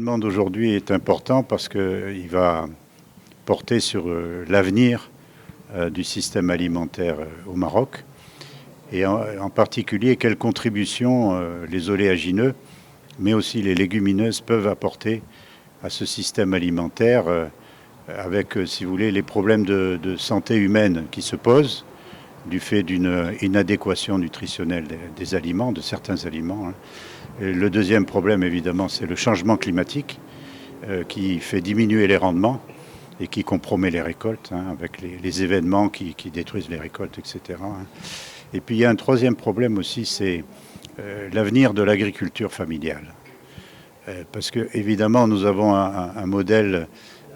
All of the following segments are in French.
l'événement d'aujourd'hui est important parce qu'il va porter sur l'avenir du système alimentaire au Maroc et en particulier quelles contributions les oléagineux mais aussi les légumineuses peuvent apporter à ce système alimentaire avec, si vous voulez, les problèmes de santé humaine qui se posent du fait d'une inadéquation nutritionnelle des aliments, de certains aliments. Et le deuxième problème, évidemment, c'est le changement climatique qui fait diminuer les rendements et qui compromet les récoltes, avec les événements qui détruisent les récoltes, etc. Et puis il y a un troisième problème aussi, c'est l'avenir de l'agriculture familiale. Parce que, évidemment, nous avons un modèle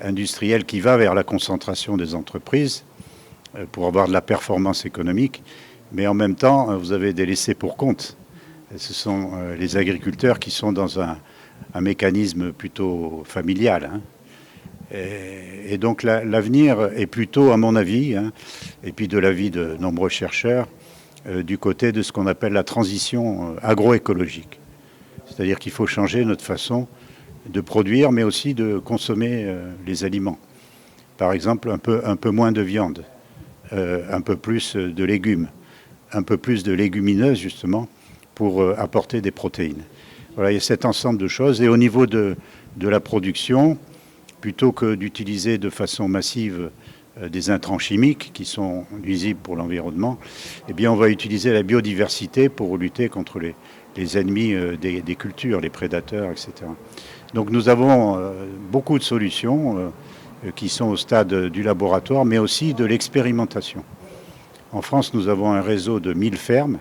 industriel qui va vers la concentration des entreprises pour avoir de la performance économique, mais en même temps, vous avez des laissés pour compte. Ce sont les agriculteurs qui sont dans un mécanisme plutôt familial. Et donc l'avenir est plutôt, à mon avis, et puis de l'avis de nombreux chercheurs, du côté de ce qu'on appelle la transition agroécologique. C'est-à-dire qu'il faut changer notre façon de produire, mais aussi de consommer les aliments. Par exemple, un peu moins de viande, un peu plus de légumes, un peu plus de légumineuses, justement, pour apporter des protéines. Voilà, il y a cet ensemble de choses. Et au niveau de la production, plutôt que d'utiliser de façon massive des intrants chimiques qui sont nuisibles pour l'environnement, eh bien, on va utiliser la biodiversité pour lutter contre les ennemis des cultures, les prédateurs, etc. Donc nous avons beaucoup de solutions qui sont au stade du laboratoire, mais aussi de l'expérimentation. En France, nous avons un réseau de 1000 fermes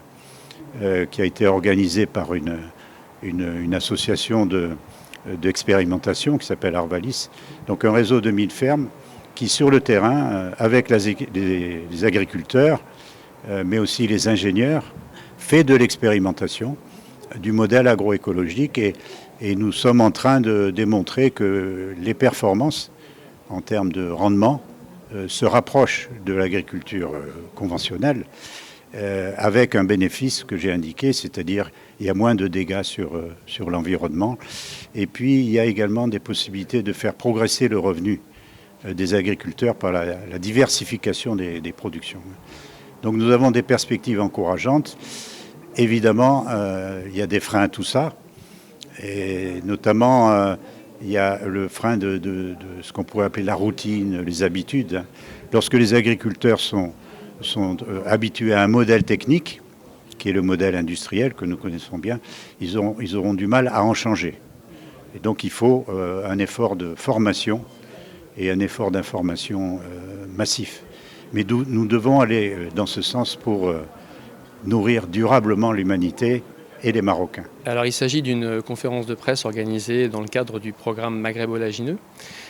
qui a été organisé par une association d'expérimentation qui s'appelle Arvalis. Donc un réseau de 1000 fermes qui, sur le terrain, avec les agriculteurs, mais aussi les ingénieurs, fait de l'expérimentation du modèle agroécologique et nous sommes en train de démontrer que les performances en termes de rendement se rapprochent de l'agriculture conventionnelle avec un bénéfice que j'ai indiqué, c'est-à-dire il y a moins de dégâts sur l'environnement et puis il y a également des possibilités de faire progresser le revenu des agriculteurs par la diversification des productions. Donc nous avons des perspectives encourageantes. Évidemment, il y a des freins à tout ça, et notamment il y a le frein de ce qu'on pourrait appeler la routine, les habitudes. Lorsque les agriculteurs sont habitués à un modèle technique, qui est le modèle industriel que nous connaissons bien, ils auront du mal à en changer. Et donc il faut un effort de formation et un effort d'information massif. Mais nous devons aller dans ce sens pour nourrir durablement l'humanité et les Marocains. Alors il s'agit d'une conférence de presse organisée dans le cadre du programme Maghreb Oléagineux,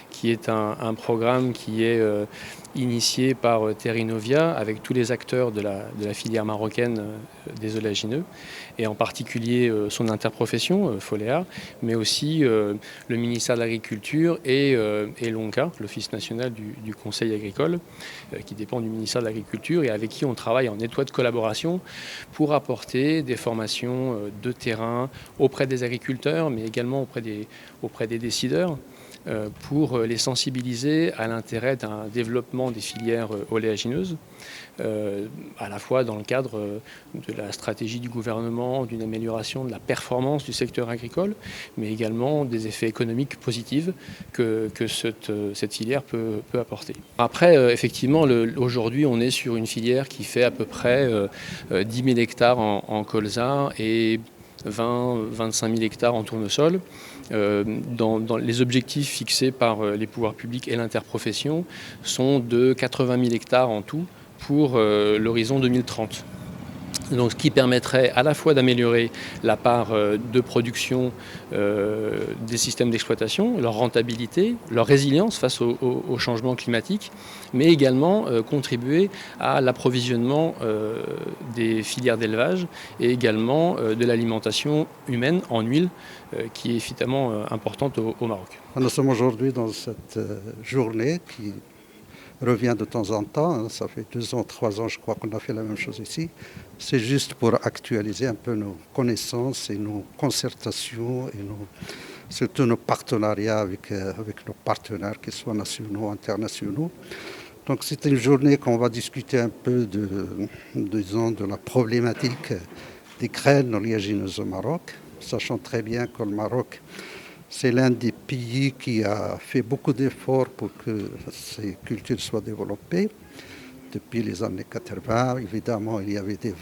qui est un programme qui est initié par Terrinovia avec tous les acteurs de la filière marocaine des oléagineux et en particulier son interprofession, Foléa, mais aussi le ministère de l'Agriculture et l'ONCA, l'Office national du Conseil agricole, qui dépend du ministère de l'Agriculture et avec qui on travaille en étroite collaboration pour apporter des formations de terrain auprès des agriculteurs, mais également auprès des décideurs, pour les sensibiliser à l'intérêt d'un développement des filières oléagineuses, à la fois dans le cadre de la stratégie du gouvernement, d'une amélioration de la performance du secteur agricole, mais également des effets économiques positifs que cette filière peut apporter. Après, effectivement, aujourd'hui, on est sur une filière qui fait à peu près 10 000 hectares en colza et 20-25 000 hectares en tournesol. Dans les objectifs fixés par les pouvoirs publics et l'interprofession sont de 80 000 hectares en tout pour l'horizon 2030. Donc, ce qui permettrait à la fois d'améliorer la part de production des systèmes d'exploitation, leur rentabilité, leur résilience face au changement climatique, mais également contribuer à l'approvisionnement des filières d'élevage et également de l'alimentation humaine en huile, qui est évidemment importante au Maroc. Nous sommes aujourd'hui dans cette journée qui revient de temps en temps. Ça fait 2 ans, 3 ans, je crois qu'on a fait la même chose ici. C'est juste pour actualiser un peu nos connaissances et nos concertations et nos surtout nos partenariats avec nos partenaires, qu'ils soient nationaux ou internationaux. Donc c'est une journée qu'on va discuter un peu de la problématique des graines oléagineuses au Maroc, sachant très bien que le Maroc, c'est l'un des pays qui a fait beaucoup d'efforts pour que ces cultures soient développées. Depuis les années 80, évidemment, il y avait des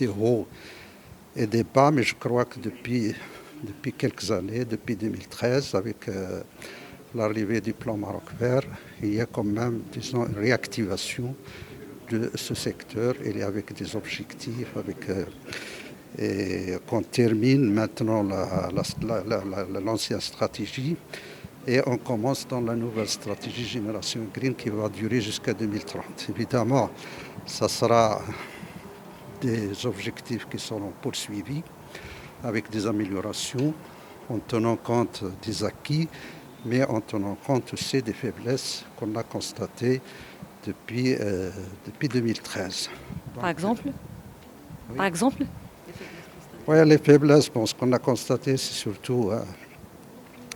hauts et des bas, mais je crois que depuis quelques années, depuis 2013, avec l'arrivée du plan Maroc vert, il y a quand même, disons, une réactivation de ce secteur et avec des objectifs, et qu'on termine maintenant l'ancienne stratégie et on commence dans la nouvelle stratégie Génération Green qui va durer jusqu'à 2030. Évidemment, ça sera des objectifs qui seront poursuivis avec des améliorations en tenant compte des acquis, mais en tenant compte aussi des faiblesses qu'on a constatées depuis 2013. Par exemple Oui. Par exemple Oui, les faiblesses, ce qu'on a constaté, c'est surtout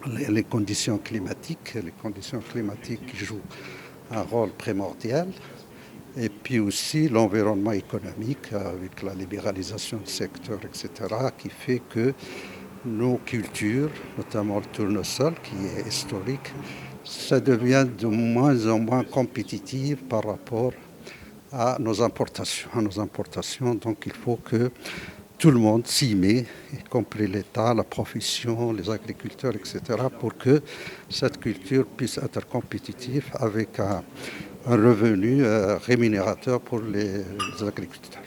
les conditions climatiques. Les conditions climatiques qui jouent un rôle primordial. Et puis aussi l'environnement économique avec la libéralisation du secteur, etc., qui fait que nos cultures, notamment le tournesol, qui est historique, ça devient de moins en moins compétitif par rapport à nos importations. Donc il faut que tout le monde s'y met, y compris l'État, la profession, les agriculteurs, etc., pour que cette culture puisse être compétitive avec un revenu rémunérateur pour les agriculteurs.